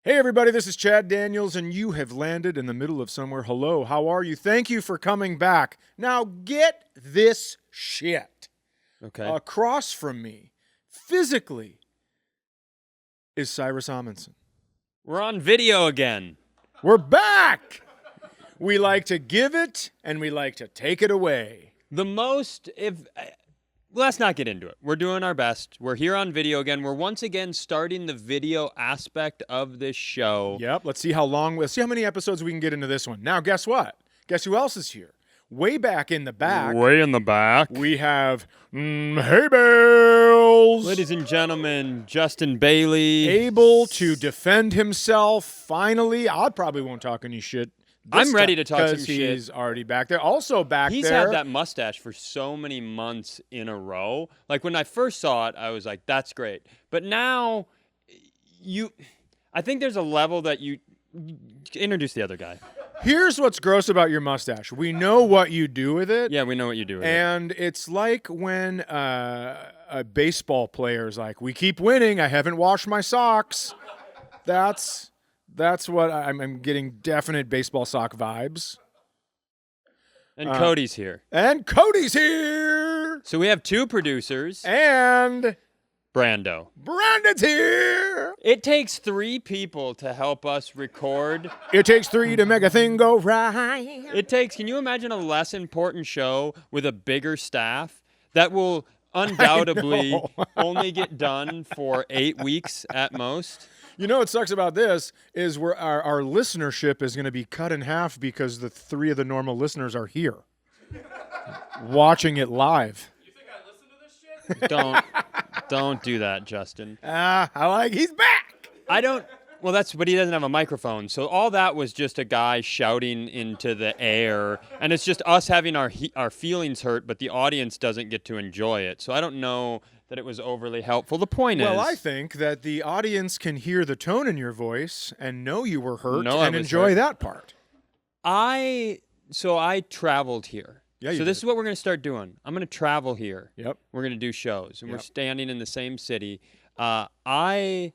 Hey everybody, this is Chad Daniels, and you have landed in the middle of somewhere. Hello, how are you? Thank you for coming back. Now get this shit. Okay. Across from me, physically, is Cyrus Amundson. We're on video again. We're back! We like to give it, and we like to take it away. Let's not get into it. We're doing our best. We're here on video again. We're once again starting the video aspect of this show. Yep, let's see how many episodes we can get into this one. Now, guess what? Guess who else is here? Way back in the back. Way in the back. We have, Hey Bales! Ladies and gentlemen, Justin Bailey. Able to defend himself, finally. I probably won't talk any shit. I'm ready to talk some shit. Because he's already back there. Also back He's there. had that mustache for so many months in a row. Like, when I first saw it, I was like, that's great. But now, I think there's a level that you introduce the other guy. Here's what's gross about your mustache. We know what you do with it. Yeah, we know what you do with it. And it's like when a baseball player's like, we keep winning, I haven't washed my socks. That's what I'm getting, definite baseball sock vibes. And Cody's here. And Cody's here. So we have two producers. And Brando. Brandon's here. It takes 3 people to help us record. It takes 3 to make a thing go right. Can you imagine a less important show with a bigger staff that will undoubtedly only get done for 8 weeks at most? You know what sucks about this is our listenership is going to be cut in half because the 3 of the normal listeners are here watching it live. You think I listen to this shit? Don't do that, Justin. He's back. But he doesn't have a microphone. So all that was just a guy shouting into the air, and it's just us having our feelings hurt, but the audience doesn't get to enjoy it. So I don't know that it was overly helpful. The point is... Well, I think that the audience can hear the tone in your voice and know you were hurt and enjoy that part. So I traveled here. Yeah, so this is what we're going to start doing. I'm going to travel here. Yep. We're going to do shows, and we're standing in the same city. I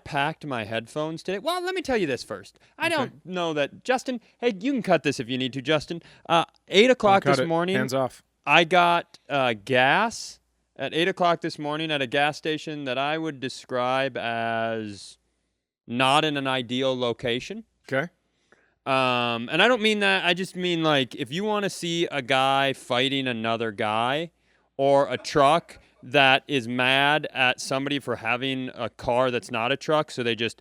packed my headphones today. Well, let me tell you this first. I don't know that... Justin, hey, you can cut this if you need to, Justin. 8 o'clock this morning... Hands off. I got gas at 8 o'clock this morning at a gas station that I would describe as not in an ideal location. Okay. And I don't mean that. I just mean, like, if you want to see a guy fighting another guy or a truck that is mad at somebody for having a car that's not a truck, so they just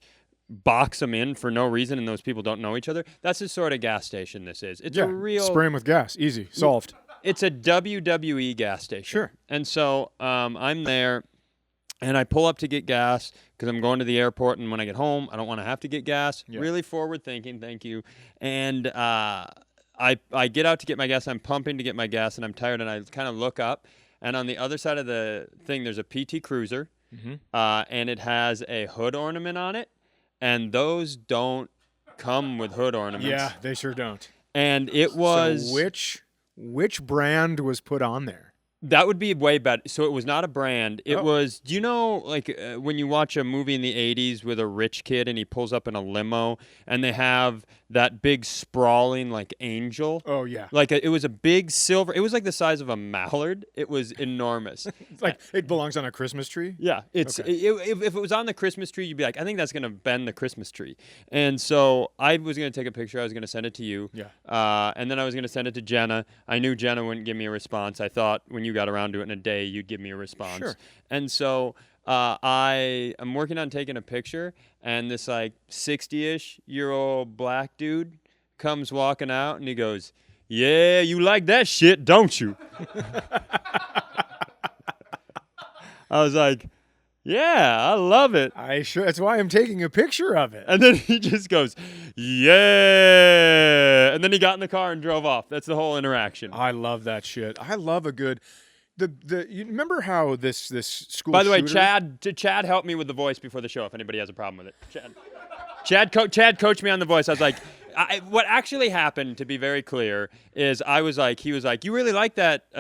box them in for no reason and those people don't know each other, that's the sort of gas station this is. It's a real... spray 'em with gas. Easy. Solved. It's a WWE gas station. Sure. And so I'm there, and I pull up to get gas because I'm going to the airport, and when I get home, I don't want to have to get gas. Yeah. Really forward thinking, thank you. And I get out to get my gas. I'm pumping to get my gas, and I'm tired, and I kind of look up, and on the other side of the thing, there's a PT Cruiser, and it has a hood ornament on it, and those don't come with hood ornaments. Yeah, they sure don't. And it was... So which brand was put on there? That would be way better. So it was not a brand. It was, do you know, like when you watch a movie in the 80s with a rich kid and he pulls up in a limo and they have that big sprawling like angel? Oh, yeah. Like it was a big silver. It was like the size of a mallard. It was enormous. It's like it belongs on a Christmas tree? Yeah. If it was on the Christmas tree, you'd be like, I think that's going to bend the Christmas tree. And so I was going to take a picture. I was going to send it to you. Yeah. And then I was going to send it to Jenna. I knew Jenna wouldn't give me a response. I thought when you got around to it in a day, you'd give me a response. Sure. And so I am working on taking a picture, and this like 60-ish-year-old black dude comes walking out, and he goes, "Yeah, you like that shit, don't you?" I was like, "Yeah, I love it." That's why I'm taking a picture of it. And then he just goes, "Yeah." And then he got in the car and drove off. That's the whole interaction. I love that shit. I love a good... You remember how this school... By the way, shooter... Chad helped me with the voice before the show if anybody has a problem with it. Chad coached me on the voice. I was like... what actually happened, to be very clear, is he was like, "You really like that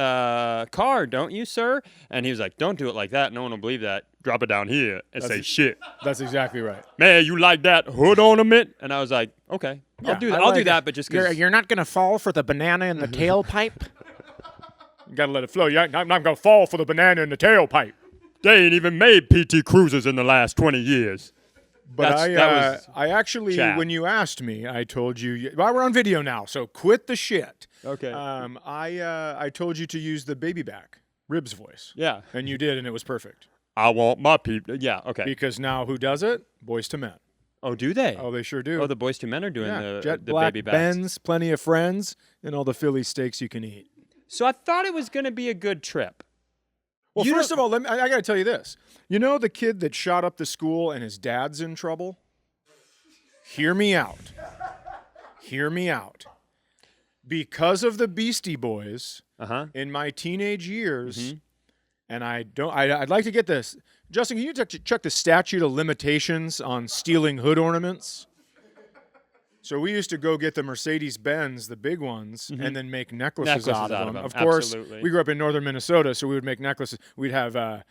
car, don't you, sir?" And he was like, "Don't do it like that. No one will believe that." drop it down here and say shit. That's exactly right. Man, you like that hood ornament? And I was like, okay, Yeah, I'll do that. I I'll like do it. that, but just because. You're not gonna fall for the banana in the tailpipe. You gotta let it flow. I'm not gonna fall for the banana in the tailpipe. They ain't even made PT Cruisers in the last 20 years. But that was I actually, chat. when you asked me, I told you. Well, we're on video now, so quit the shit. Okay. I told you to use the baby back ribs voice. Yeah. And you did, and it was perfect. I want my people. Yeah, okay. Because now who does it? Boys to Men. Oh, do they? Oh, they sure do. Oh, the Boys to Men are doing Jet the Black baby backs. Benz, plenty of friends, and all the Philly steaks you can eat. So I thought it was going to be a good trip. Well, first of all, I got to tell you this. You know the kid that shot up the school and his dad's in trouble? Hear me out. Hear me out. Because of the Beastie Boys, in my teenage years, and I'd like to get this. Justin, can you check the statute of limitations on stealing hood ornaments? So we used to go get the Mercedes-Benz, the big ones, and then make necklaces out of them. Of course, Absolutely. we grew up in northern Minnesota, so we would make necklaces. We'd have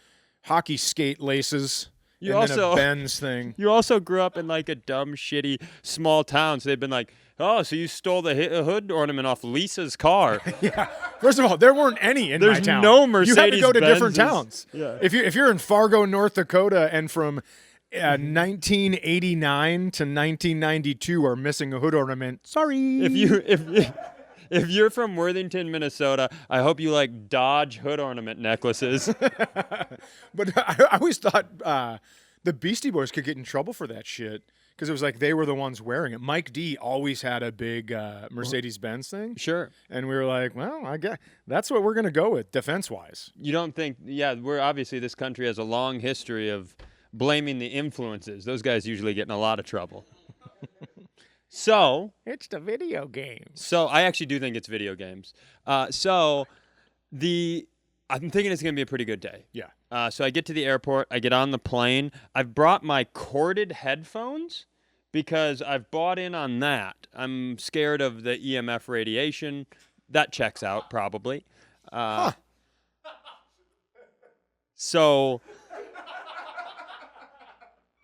hockey skate laces then a Benz thing. You also grew up in like a dumb, shitty, small town, so they've been like, oh, so you stole the hood ornament off Lisa's car. Yeah. First of all, there weren't any in my town. There's no Mercedes. You had to go to different Benzes. towns. Yeah. If you're in Fargo, North Dakota, and from 1989 to 1992 are missing a hood ornament, sorry. If you're from Worthington, Minnesota, I hope you like Dodge hood ornament necklaces. But I always thought the Beastie Boys could get in trouble for that shit because it was like they were the ones wearing it. Mike D always had a big Mercedes-Benz thing. Sure. And we were like, well, I guess that's what we're going to go with defense-wise. You don't think, we're obviously, this country has a long history of blaming the influences. Those guys usually get in a lot of trouble. So it's the video game. So I actually do think it's video games. I'm thinking it's going to be a pretty good day. Yeah. So I get to the airport. I get on the plane. I've brought my corded headphones because I've bought in on that. I'm scared of the EMF radiation. That checks out probably. So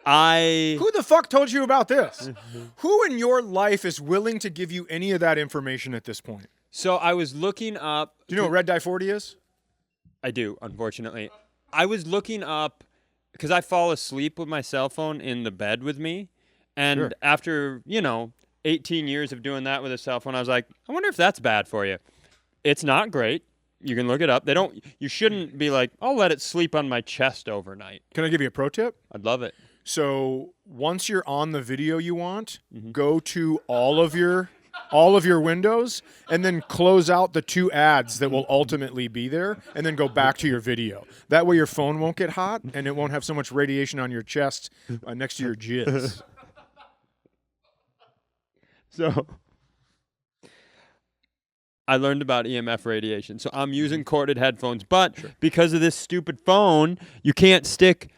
Who the fuck told you about this? Who in your life is willing to give you any of that information at this point? So I was looking up. Do you know what red dye 40 is? I do, unfortunately. I was looking up because I fall asleep with my cell phone in the bed with me. And after, 18 years of doing that with a cell phone, I was like, I wonder if that's bad for you. It's not great. You can look it up. You shouldn't be like, I'll let it sleep on my chest overnight. Can I give you a pro tip? I'd love it. So once you're on the video you want, go to all of your windows and then close out the two ads that will ultimately be there and then go back to your video. That way your phone won't get hot and it won't have so much radiation on your chest next to your jizz. So I learned about EMF radiation. So I'm using corded headphones, but because of this stupid phone, you can't stick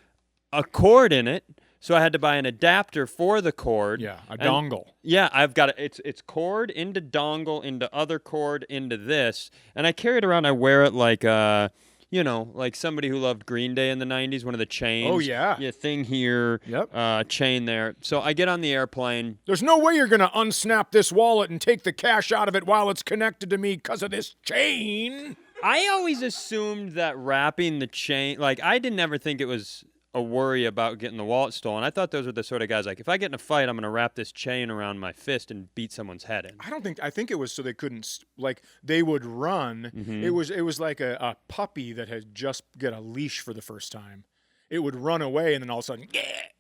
a cord in it. So I had to buy an adapter for the cord. Yeah, a dongle. Yeah, I've got it. It's cord into dongle into other cord into this, and I carry it around. I wear it like like somebody who loved Green Day in the '90s. One of the chains. Oh yeah. Yeah, thing here. Yep. Chain there. So I get on the airplane. There's no way you're gonna unsnap this wallet and take the cash out of it while it's connected to me because of this chain. I always assumed that wrapping the chain, I didn't ever think it was a worry about getting the wallet stolen. I thought those were the sort of guys if I get in a fight, I'm going to wrap this chain around my fist and beat someone's head in. I think it was so they couldn't, they would run. Mm-hmm. It was like a puppy that had just get a leash for the first time. It would run away and then all of a sudden,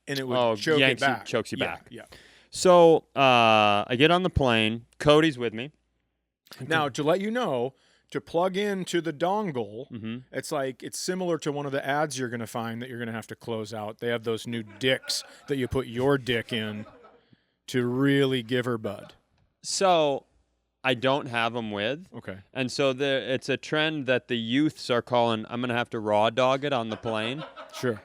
and it would choke it back. Chokes you back. Yeah. So I get on the plane. Cody's with me. Now, to let you know, to plug into the dongle, it's similar to one of the ads you're going to find that you're going to have to close out. They have those new dicks that you put your dick in to really give her bud. So I don't have them with. Okay. And so it's a trend that the youths are calling, I'm going to have to raw dog it on the plane. Sure.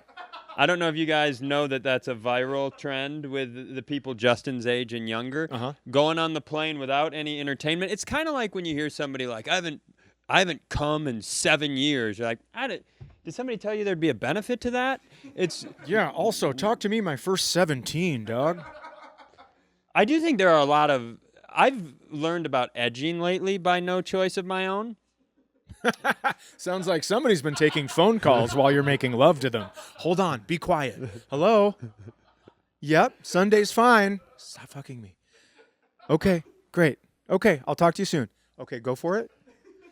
I don't know if you guys know that that's a viral trend with the people Justin's age and younger. Going on the plane without any entertainment. It's kind of like when you hear somebody like, I haven't come in 7 years. You're like, Did somebody tell you there'd be a benefit to that? Yeah, also, talk to me my first 17, dog. I do think there are a lot of... I've learned about edging lately by no choice of my own. Sounds like somebody's been taking phone calls while you're making love to them. Hold on, be quiet. Hello? Yep, Sunday's fine. Stop fucking me. Okay, great. Okay, I'll talk to you soon. Okay, go for it.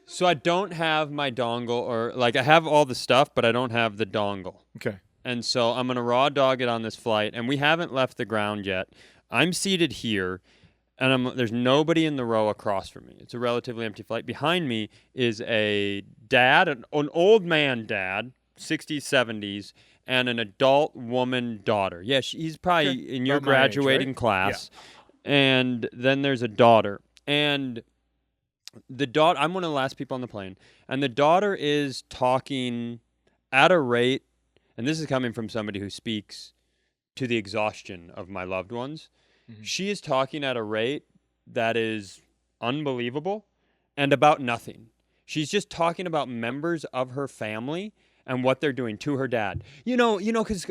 So I don't have my dongle, or like I have all the stuff, but I don't have the dongle. Okay. And so I'm going to raw dog it on this flight, and we haven't left the ground yet. I'm seated here, and there's nobody in the row across from me. It's a relatively empty flight. Behind me is a dad, an old man dad, 60s, 70s, and an adult woman daughter. Yeah, he's probably in your About my age, graduating right? class. Yeah. And then there's a daughter. And the daughter, I'm one of the last people on the plane, and the daughter is talking at a rate, and this is coming from somebody who speaks to the exhaustion of my loved ones. Mm-hmm. She is talking at a rate that is unbelievable and about nothing. She's just talking about members of her family and what they're doing to her dad. Because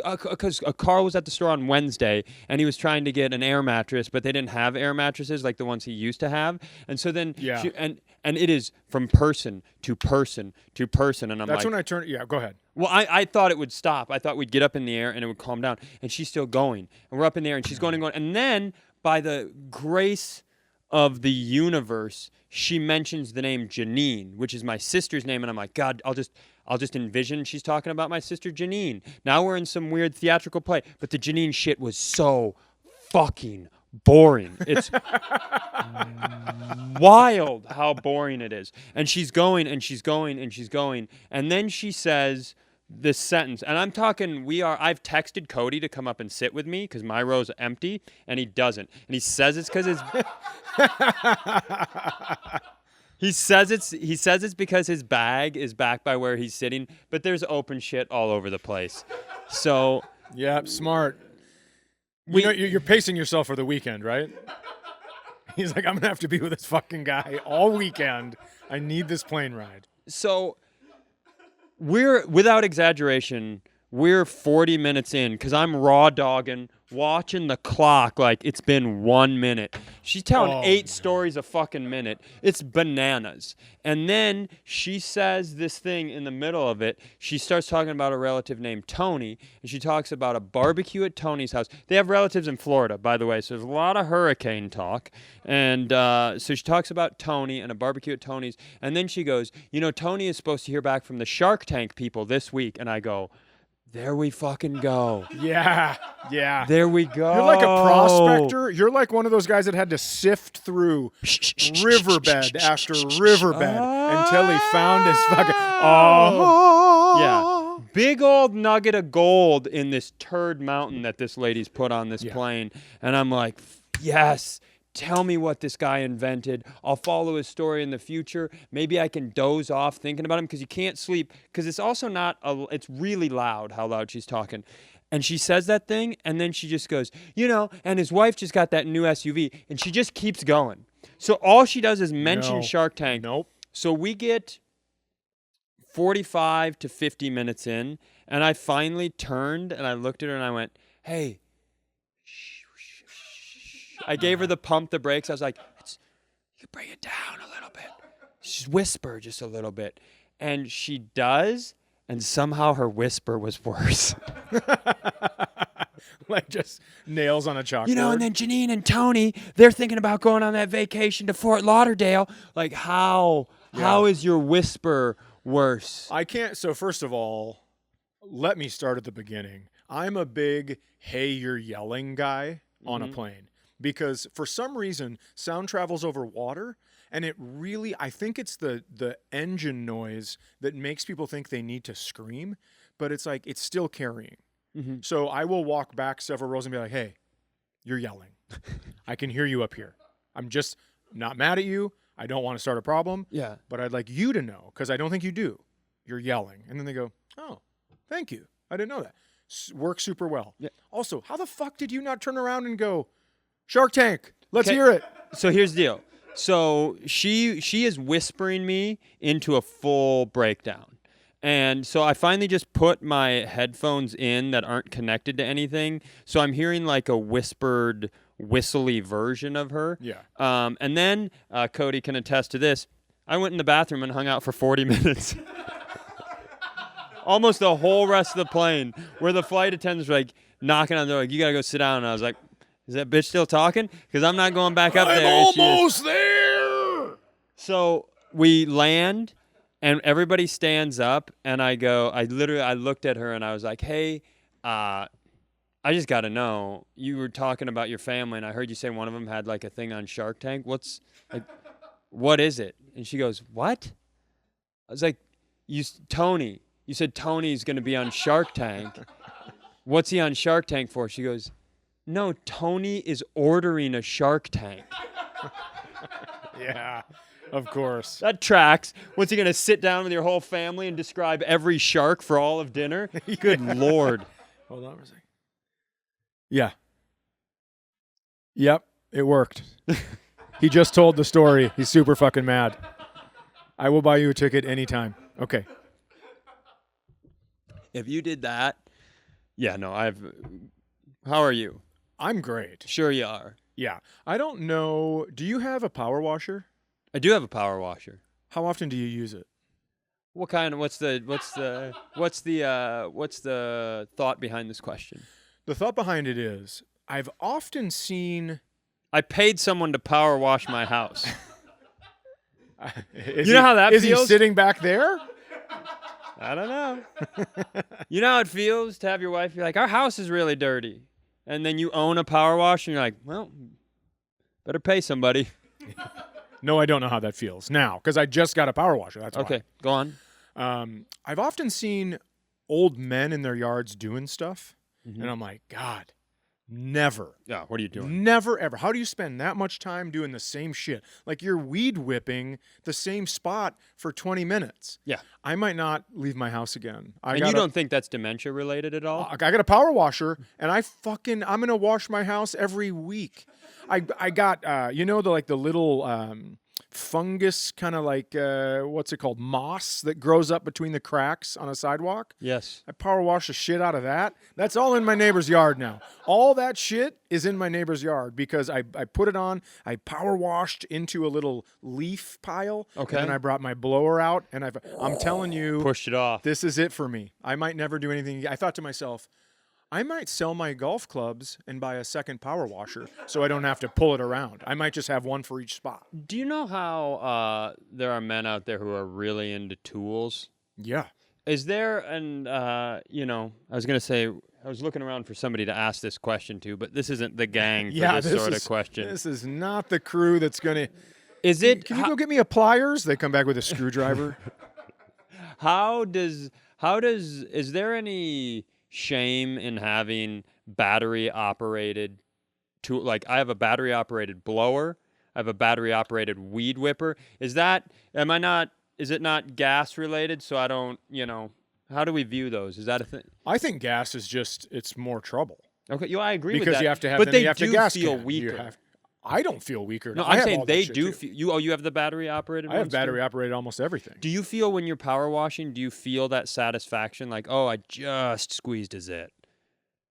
Carl was at the store on Wednesday, and he was trying to get an air mattress, but they didn't have air mattresses like the ones he used to have. And so then, and it is from person to person to person. And That's when I turn, go ahead. Well, I thought it would stop. I thought we'd get up in the air and it would calm down. And she's still going. And we're up in the air, and she's going and going. And then, by the grace of the universe, she mentions the name Janine, which is my sister's name. And I'm like, God, I'll just envision she's talking about my sister Janine. Now we're in some weird theatrical play. But the Janine shit was so fucking boring. It's wild how boring it is. And she's going and she's going and she's going. And then she says this sentence. And I'm talking, I've texted Cody to come up and sit with me because my row's empty, and he doesn't. And he says it's because his... He says it's because his bag is back by where he's sitting, but there's open shit all over the place. So... Yeah, smart. You're pacing yourself for the weekend, right? He's like, I'm going to have to be with this fucking guy all weekend. I need this plane ride. So we're, without exaggeration, we're 40 minutes in because I'm raw dogging, watching the clock like it's been 1 minute. She's telling 8 stories a fucking minute. It's bananas. And then she says this thing in the middle of it. She starts talking about a relative named Tony, and she talks about a barbecue at Tony's house. They have relatives in Florida, by the way, so there's a lot of hurricane talk. And so she talks about Tony and a barbecue at Tony's. And then she goes, Tony is supposed to hear back from the Shark Tank people this week. And I go, there we fucking go. Yeah. There we go. You're like a prospector. You're like one of those guys that had to sift through riverbed after riverbed until he found his fucking... Yeah. Big old nugget of gold in this turd mountain that this lady's put on this plane. And I'm like, yes. Tell me what this guy invented. I'll follow his story in the future. Maybe I can doze off thinking about him because you can't sleep. Because it's also not, it's really loud how loud she's talking. And she says that thing, and then she just goes, and his wife just got that new SUV. And she just keeps going. So all she does is mention Shark Tank. Nope. So we get 45 to 50 minutes in, and I finally turned, and I looked at her, and I went, hey, I gave her the pump, the brakes. I was like, you can bring it down a little bit. Just whisper just a little bit. And she does, and somehow her whisper was worse. Like just nails on a chalkboard. And then Janine and Tony, they're thinking about going on that vacation to Fort Lauderdale. Like, how is your whisper worse? I can't. So first of all, let me start at the beginning. I'm a big, hey, you're yelling guy on a plane. Because for some reason, sound travels over water, and it really, I think it's the engine noise that makes people think they need to scream, but it's like, it's still carrying. Mm-hmm. So I will walk back several rows and be like, hey, you're yelling. I can hear you up here. I'm just not mad at you. I don't want to start a problem. Yeah. But I'd like you to know, because I don't think you do. You're yelling. And then they go, oh, thank you. I didn't know that. Works super well. Yeah. Also, how the fuck did you not turn around and go, Shark Tank, let's hear it. So here's the deal. So she is whispering me into a full breakdown. And so I finally just put my headphones in that aren't connected to anything. So I'm hearing like a whispered, whistly version of her. Yeah. And then Cody can attest to this. I went in the bathroom and hung out for 40 minutes. Almost the whole rest of the plane, where the flight attendants were like knocking on the door, like, you got to go sit down. And I was like, is that bitch still talking? Because I'm not going back up there. I'm almost there. So we land. And everybody stands up, and I looked at her, and I was like, hey, I just got to know, you were talking about your family, and I heard you say one of them had, like, a thing on Shark Tank. What is it? And she goes, what? I was like, Tony. You said Tony's going to be on Shark Tank. What's he on Shark Tank for? She goes, no, Tony is ordering a Shark Tank. Yeah. Of course. That tracks. What's he going to sit down with your whole family and describe every shark for all of dinner? Good Lord. Hold on for a second. Yeah. Yep, it worked. He just told the story. He's super fucking mad. I will buy you a ticket anytime. Okay. If you did that, yeah, no, how are you? I'm great. Sure you are. Yeah. I don't know. Do you have a power washer? I do have a power washer. How often do you use it? What kind of what's the thought behind this question? The thought behind it is I've often seen I paid someone to power wash my house. You know how that feels? feels? Is he sitting back there? I don't know. You know how it feels to have your wife be like, our house is really dirty. And then you own a power wash and you're like, well, better pay somebody. No, I don't know how that feels now because I just got a power washer. That's okay. Go on. I've often seen old men in their yards doing stuff, and I'm like, God, never. Yeah, what are you doing? Never, ever. How do you spend that much time doing the same shit? Like you're weed whipping the same spot for 20 minutes. Yeah. I might not leave my house again. You don't think that's dementia related at all? I got a power washer, and I'm going to wash my house every week. I got, the little fungus kind of like, what's it called? Moss that grows up between the cracks on a sidewalk. Yes. I power wash the shit out of that. That's all in my neighbor's yard now. All that shit is in my neighbor's yard because I put it on, I power washed into a little leaf pile. Okay. And then I brought my blower out, and I'm telling you. Pushed it off. This is it for me. I might never do anything. I thought to myself, I might sell my golf clubs and buy a second power washer so I don't have to pull it around. I might just have one for each spot. Do you know how there are men out there who are really into tools? Yeah. Is there I was going to say, I was looking around for somebody to ask this question to, but this isn't the gang for this sort of question. This is not the crew that's going to... Is it... Can you go get me a pliers? They come back with a screwdriver. Is there any shame in having battery operated tool? Like I have a battery operated blower, I have a battery operated weed whipper. Is it not gas related? So I don't, how do we view those? Is that a thing? I think gas is it's more trouble. Okay, I agree with that. Because you have to have, but you have do to gas feel can. weaker. I don't feel weaker. No, I I'm have saying all they that shit do too. feel. You have the battery operated. I have battery operated almost everything. Do you feel when you're power washing? Do you feel that satisfaction? Like, oh, I just squeezed a zit.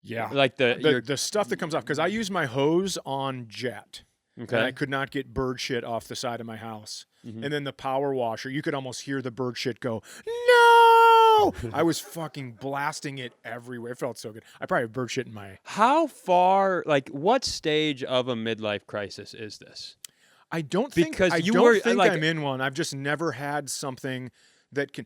Yeah, like the stuff that comes off because I use my hose on jet. Okay, and I could not get bird shit off the side of my house. And then the power washer, you could almost hear the bird shit go, no! I was fucking blasting it everywhere. It felt so good. I probably have bird shit in my... How far, what stage of a midlife crisis is this? I don't think I'm in one. I've just never had something that can...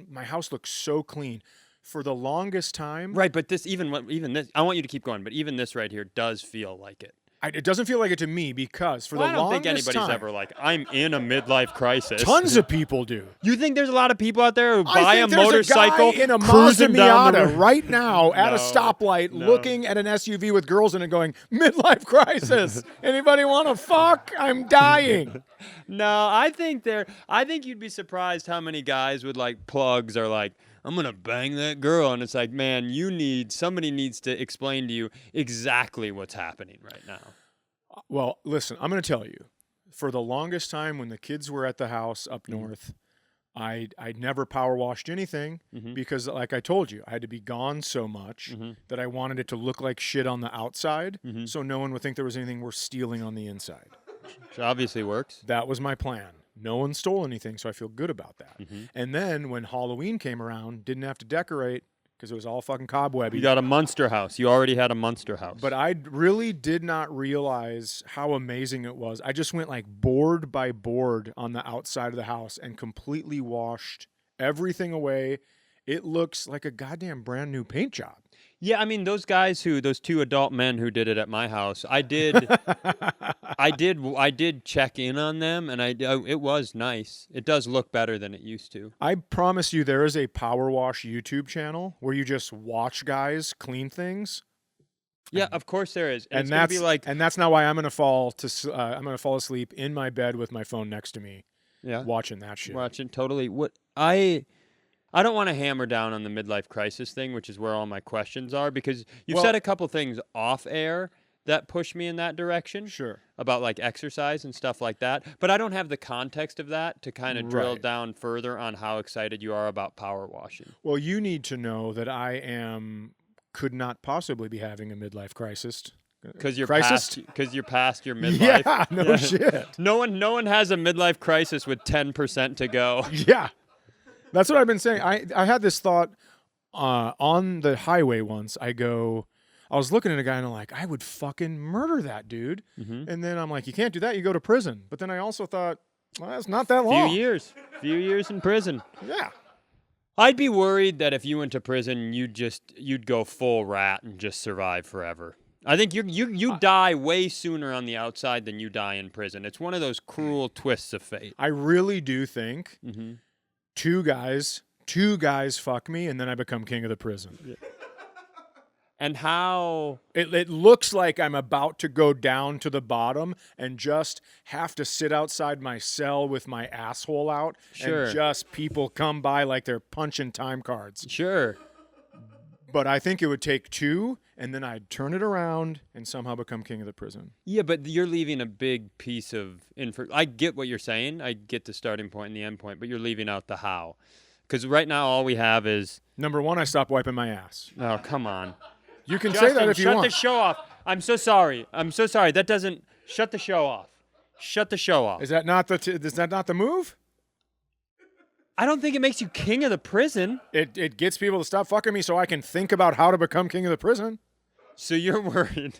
My house looks so clean. For the longest time... Right, but even this... I want you to keep going, but even this right here does feel like it. It doesn't feel like it to me because for the longest time... I don't think anybody's ever like, I'm in a midlife crisis. Tons of people do. You think there's a lot of people out there who buy a motorcycle, a guy in a cruising down the road right now at a stoplight, looking at an SUV with girls in it, going, midlife crisis. Anybody want to fuck? I'm dying. No, I think you'd be surprised how many guys with plugs are like, I'm going to bang that girl. And it's like, man, somebody needs to explain to you exactly what's happening right now. Well, listen, I'm going to tell you. For the longest time when the kids were at the house up north, I never power washed anything because, like I told you, I had to be gone so much that I wanted it to look like shit on the outside, so no one would think there was anything worth stealing on the inside. Which obviously works. That was my plan. No one stole anything, so I feel good about that. And then when Halloween came around, didn't have to decorate because it was all fucking cobwebby. You got a Munster house. You already had a Munster house. But I really did not realize how amazing it was. I just went like board by board on the outside of the house and completely washed everything away. It looks like a goddamn brand new paint job. Yeah, I mean those two adult men who did it at my house. I did check in on them, and it was nice. It does look better than it used to. I promise you, there is a Power Wash YouTube channel where you just watch guys clean things. Yeah, of course there is, and it's that's gonna be like, and that's not why I'm gonna fall asleep in my bed with my phone next to me, watching that shit. Watching totally. I don't want to hammer down on the midlife crisis thing, which is where all my questions are, because you've said a couple things off air that push me in that direction. Sure. About like exercise and stuff like that. But I don't have the context of that to kind of drill down further on how excited you are about power washing. Well, you need to know that could not possibly be having a midlife crisis. Because you're past your midlife. Yeah, no shit. No one has a midlife crisis with 10% to go. Yeah. That's what I've been saying. I had this thought on the highway once. I was looking at a guy and I'm like, I would fucking murder that dude. And then I'm like, you can't do that. You go to prison. But then I also thought, well, that's not that long. Few years in prison. Yeah. I'd be worried that if you went to prison, you'd go full rat and just survive forever. I think you die way sooner on the outside than you die in prison. It's one of those cruel twists of fate. I really do think two guys fuck me and then I become king of the prison. Yeah. And how it looks like I'm about to go down to the bottom and just have to sit outside my cell with my asshole out and just people come by like they're punching time cards. Sure. But I think it would take two, and then I'd turn it around and somehow become king of the prison. Yeah, but you're leaving a big piece of info. I get what you're saying. I get the starting point and the end point, but you're leaving out the how. Because right now all we have is... Number one, I stopped wiping my ass. Oh, come on. You can Justin, say that if you want. Shut the show off. I'm so sorry. That doesn't... Shut the show off. Shut the show off. Is that not the move? I don't think it makes you king of the prison. It gets people to stop fucking me so I can think about how to become king of the prison. So you're worried.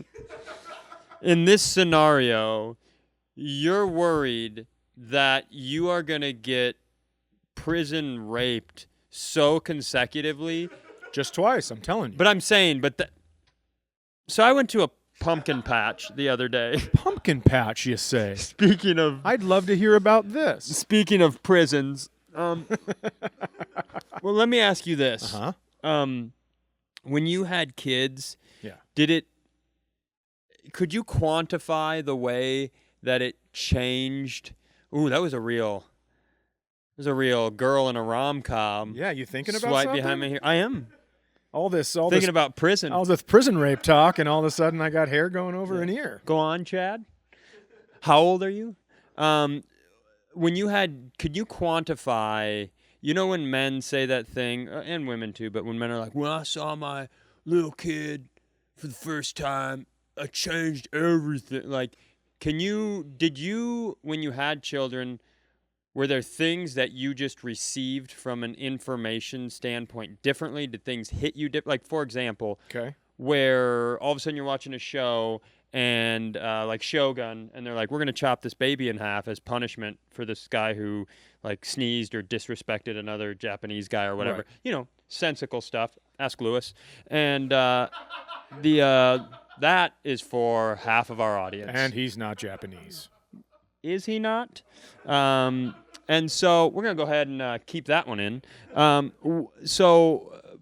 In this scenario, you're worried that you are going to get prison raped so consecutively. Just twice, I'm telling you. But I'm saying, so I went to a pumpkin patch the other day. Pumpkin patch, you say? Speaking of... I'd love to hear about this. Speaking of prisons... well, let me ask you this. When you had kids, could you quantify the way that it changed? Ooh, that was a real girl in a rom-com. Yeah, you thinking about swipe something? Behind me here. I am. All Thinking this about prison. All this prison rape talk, and all of a sudden I got hair going over an ear. Go on, Chad. How old are you? Could you quantify, when men say that thing, and women too, but when men are like, when I saw my little kid for the first time, I changed everything. Like, when you had children, were there things that you just received from an information standpoint differently? Did things hit you like, for example, where all of a sudden you're watching a show and like Shogun, and they're like, we're going to chop this baby in half as punishment for this guy who like sneezed or disrespected another Japanese guy or whatever. Right. Sensical stuff. Ask Lewis. And that is for half of our audience. And he's not Japanese. Is he not? And so we're going to go ahead and keep that one in.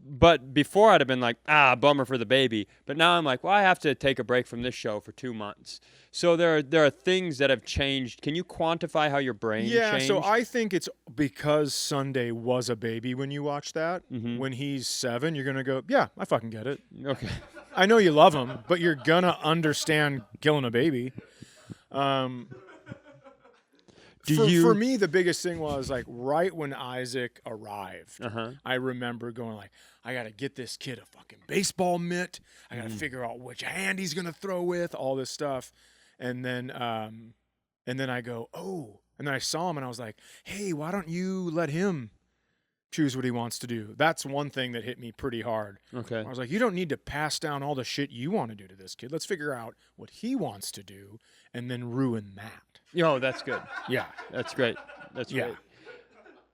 But before I'd have been like, bummer for the baby. But now I'm like, well, I have to take a break from this show for 2 months. So there are things that have changed. Can you quantify how your brain changed? Yeah, so I think it's because Sunday was a baby when you watch that. Mm-hmm. When he's 7, you're going to go, yeah, I fucking get it. Okay. I know you love him, but you're going to understand killing a baby. For me, the biggest thing was like right when Isaac arrived, Uh-huh. I remember going like, I got to get this kid a fucking baseball mitt. I got to figure out which hand he's going to throw with, all this stuff. And then I go, oh, and then I saw him and I was like, hey, why don't you let him choose what he wants to do? That's one thing that hit me pretty hard. Okay. I was like, you don't need to pass down all the shit you want to do to this kid. Let's figure out what he wants to do and then ruin that. Yo, that's good. Yeah. That's great. That's Yeah. great.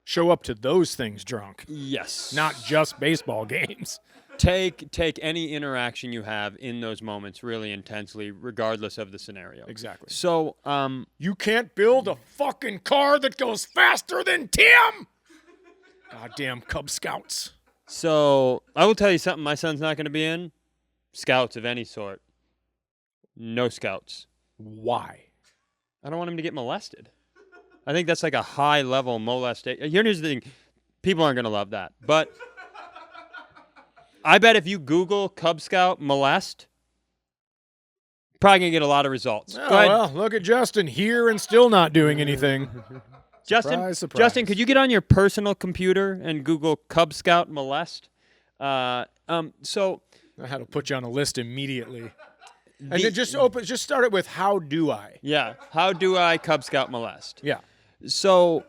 Show up to those things drunk, Yes. not just baseball games. Take any interaction you have in those moments really intensely, regardless of the scenario. Exactly. So, You can't build a fucking car that goes faster than Tim. Goddamn Cub Scouts. So I will tell you something. My son's not going to be in scouts of any sort. No scouts. Why? I don't want him to get molested. I think that's like a high-level molestation. Here's the thing. People aren't going to love that. But I bet if you Google Cub Scout molest, probably going to get a lot of results. Oh, Go ahead. well, look at Justin here and still not doing anything. Justin, surprise. Justin, could you get on your personal computer and Google Cub Scout molest? So That'll put you on a list immediately. And the- then just start it with how do I? yeah, how do I Cub Scout molest? Yeah. So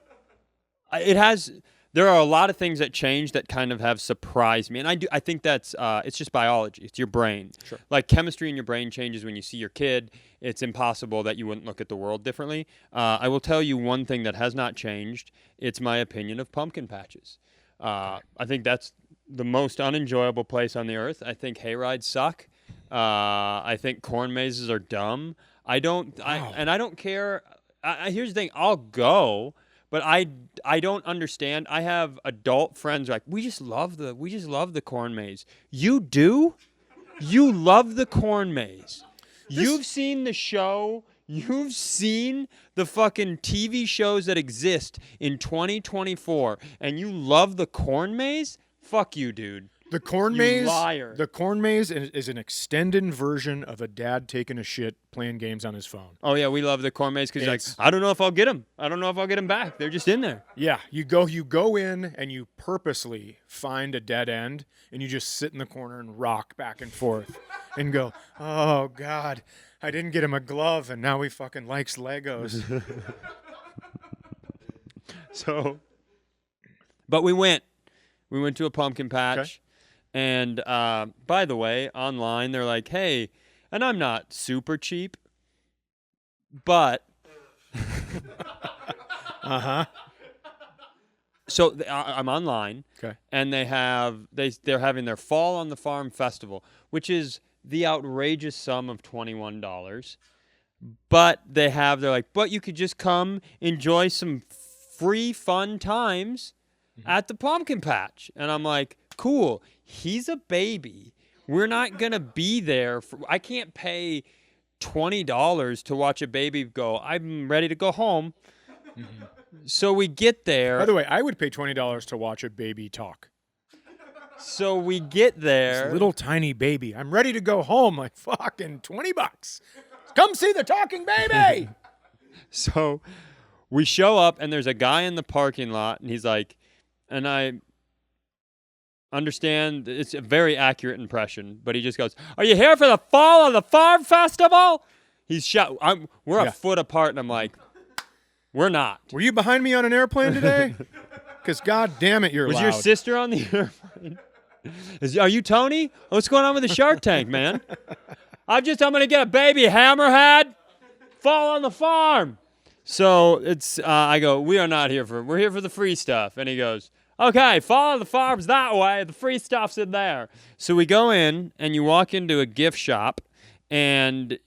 there are a lot of things that change that kind of have surprised me. And I think that's it's just biology. It's your brain. Sure. Like chemistry in your brain changes when you see your kid. It's impossible that you wouldn't look at the world differently. I will tell you one thing that has not changed. It's my opinion of pumpkin patches. I think that's the most unenjoyable place on the earth. I think hayrides suck. I think corn mazes are dumb. I don't care. Here's the thing. I'll go, but I don't understand. I have adult friends who are like, we just love the corn maze. You do? You love the corn maze. You've seen the show. You've seen the fucking TV shows that exist in 2024, and you love the corn maze? Fuck you, dude. The corn You maze. liar. The corn maze is an extended version of a dad taking a shit playing games on his phone. Oh yeah, we love the corn maze because like, It's- I don't know if I'll get them. I don't know if I'll get them back. They're just in there. Yeah, you go in and you purposely find a dead end and you just sit in the corner and rock back and forth and go, "Oh God, I didn't get him a glove and now he fucking likes Legos." So, but we went to a pumpkin patch, Okay. and by the way, online they're like, hey, and I'm not super cheap, but so I'm online. Okay. And they're having their Fall on the Farm festival, which is the outrageous sum of $21. But they're like, but you could just come enjoy some free fun times at the pumpkin patch. And I'm like, cool. He's a baby. We're not gonna be there. I can't pay $20 to watch a baby go, I'm ready to go home. So we get there. By the way, I would pay $20 to watch a baby talk. So we get there. This little tiny baby. I'm ready to go home. Like fucking $20. Come see the talking baby. So we show up, and there's a guy in the parking lot, and he's like, and I understand it's a very accurate impression, but he just goes, are you here for the Fall on the Farm Festival? He's shot. We're a foot apart, and I'm like, we're not. Were you behind me on an airplane today? Because God damn it, you're Was loud. your sister on the airplane? Are you Tony? What's going on with the Shark Tank, man? I'm going to get a baby hammerhead. Fall on the farm. So I go, we're here for the free stuff. And he goes, okay, Fall on the Farm's that way. The free stuff's in there. So we go in, and you walk into a gift shop, and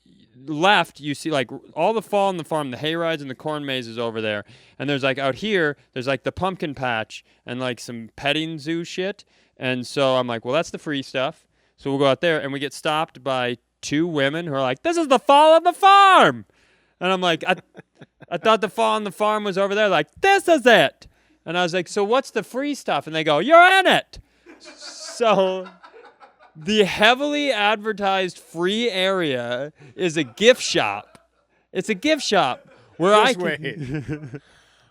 left, you see like all the Fall on the Farm, the hayrides and the corn mazes over there. And there's like out here, there's like the pumpkin patch and like some petting zoo shit. And so I'm like, well, that's the free stuff. So we'll go out there, and we get stopped by two women who are like, this is the Fall on the Farm. And I'm like, I thought the Fall on the Farm was over there. Like, this is it. And I was like, so what's the free stuff? And they go, you're in it. So the heavily advertised free area is a gift shop. It's a gift shop Where I Just wait.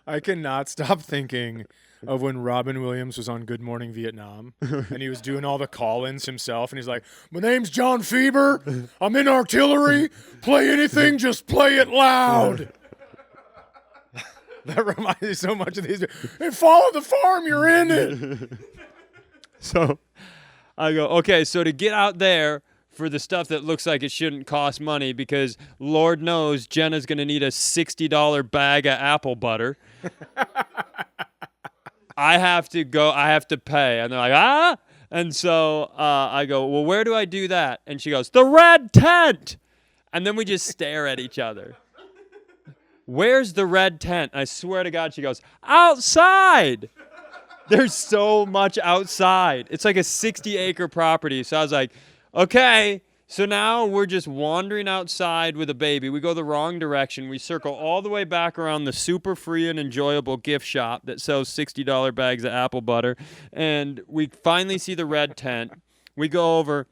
I cannot stop thinking of when Robin Williams was on Good Morning Vietnam and he was doing all the call-ins himself and he's like, my name's John Feber. I'm in artillery. Play anything, just play it loud. That reminds me so much of these. Hey, follow the farm, you're in it. So I go, okay, so to get out there for the stuff that looks like it shouldn't cost money, because Lord knows Jenna's going to need a $60 bag of apple butter. I have to pay. And they're like, ah? And so I go, well, where do I do that? And she goes, the red tent. And then we just stare at each other. Where's the red tent? I swear to God, she goes, outside. There's so much outside. It's like a 60-acre property. So I was like, okay. So now we're just wandering outside with a baby. We go the wrong direction. We circle all the way back around the super free and enjoyable gift shop that sells $60 bags of apple butter. And we finally see the red tent. We go over,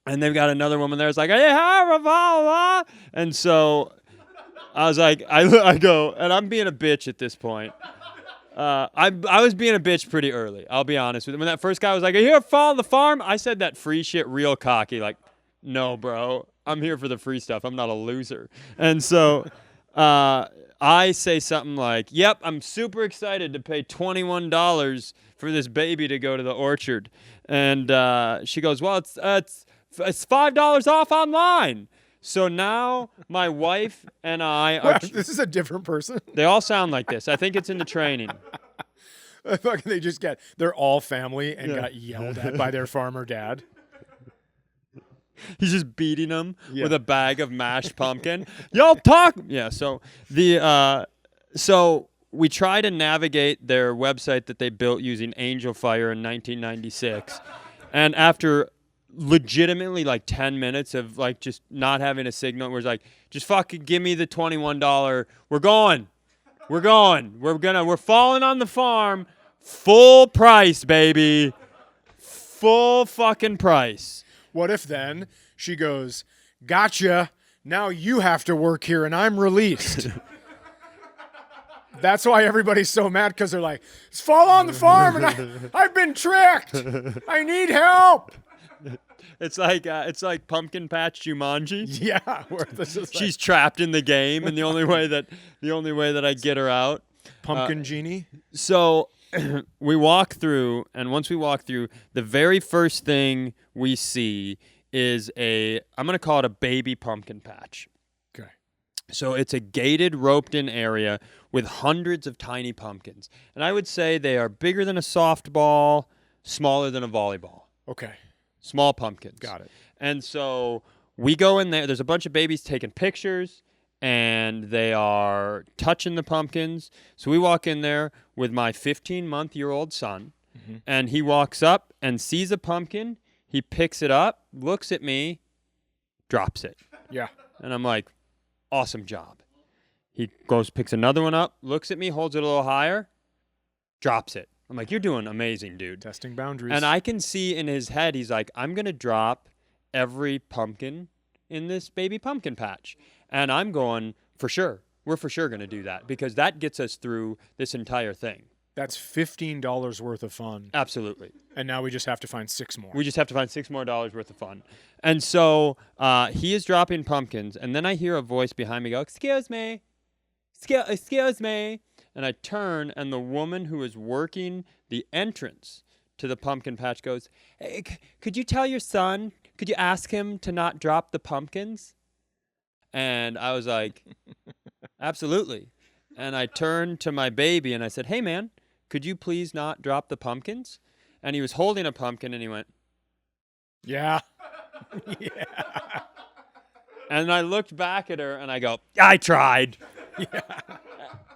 and they've got another woman there. It's like, hey, and so I was like, I go, and I'm being a bitch at this point. I was being a bitch pretty early, I'll be honest with you. When that first guy was like, are you here to follow the farm? I said that free shit real cocky, like, no, bro, I'm here for the free stuff. I'm not a loser. And so I say something like, yep, I'm super excited to pay $21 for this baby to go to the orchard. And she goes, well, it's $5 off online. So now my wife and I are... This is a different person. They all sound like this. I think it's in the training. They're all family and got yelled at by their farmer dad. He's just beating them with a bag of mashed pumpkin. Y'all talk. Yeah. So so we try to navigate their website that they built using Angel Fire in 1996, and after legitimately like 10 minutes of like just not having a signal, we're like, just fucking give me the $21. We're falling on the farm, full price, baby, full fucking price. What if then she goes, gotcha, now you have to work here and I'm released? That's why everybody's so mad, because they're like, it's fall on the farm and I've been tricked. I need help. It's like Pumpkin Patch Jumanji. Yeah, she's trapped in the game, and the only way that I get her out. Pumpkin Genie. So we walk through, and once we walk through, the very first thing we see is I'm going to call it a baby pumpkin patch. Okay. So it's a gated, roped-in area with hundreds of tiny pumpkins. And I would say they are bigger than a softball, smaller than a volleyball. Okay. Small pumpkins. Got it. And so we go in there. There's a bunch of babies taking pictures, and they are touching the pumpkins. So we walk in there with my 15-month-year-old son, and he walks up and sees a pumpkin. He picks it up, looks at me, drops it. Yeah. And I'm like, awesome job. He goes, picks another one up, looks at me, holds it a little higher, drops it. I'm like, you're doing amazing, dude. Testing boundaries. And I can see in his head, he's like, I'm going to drop every pumpkin in this baby pumpkin patch. And I'm going, for sure. We're for sure going to do that, because that gets us through this entire thing. That's $15 worth of fun. Absolutely. And now we just have to find 6 more. We just have to find $6 more worth of fun. And so he is dropping pumpkins, and then I hear a voice behind me go, excuse me. Excuse me. And I turn, and the woman who is working the entrance to the pumpkin patch goes, hey, could you tell your son, could you ask him to not drop the pumpkins? And I was like, absolutely. And I turned to my baby, and I said, hey, man, could you please not drop the pumpkins? And he was holding a pumpkin, and he went, yeah. Yeah. And I looked back at her, and I go, I tried. Yeah.